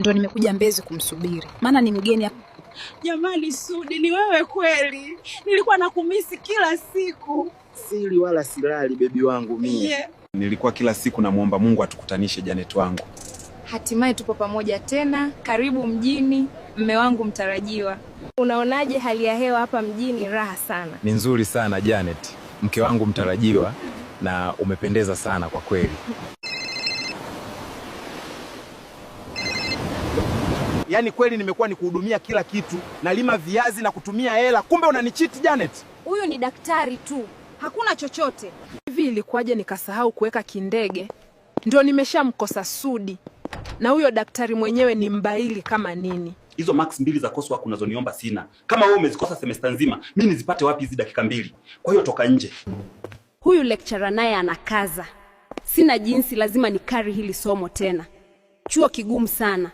Ndio nimekuja Mbezi kumsubiri, maana ni mgeni hapa. Jamani Sudi, ni wewe kweli? Nilikuwa nakumisi kila siku. Sili wala silali bebi wangu mie. Yeah. Nilikuwa kila siku namuomba Mungu atukutanishe Janet wangu. Hatimaye tupo pamoja tena. Karibu mjini, mme wangu mtarajiwa. Unaonaje hali ya hewa hapa mjini? Raha sana. Ni nzuri sana Janet, mke wangu mtarajiwa, na umependeza sana kwa kweli. Yaani kweli nimekuwa nikuhudumia kila kitu, nalima viazi na kutumia hela, kumbe unanichiti Janet. Huyu ni daktari tu, hakuna chochote. Hivi ilikuwaje nikasahau kuweka kindege? Ndio nimeshamkosa Sudi. Na huyo daktari mwenyewe ni mbaili kama nini. Hizo max 2 za coursework unazoniomba sina. Kama wewe umezikosa semester nzima, mimi nizipate wapi hizi dakika 2? Kwa hiyo toka nje. Huyu lecturer naye anakaza. Sina jinsi, lazima nikari hili somo tena. Chuo kigumu sana.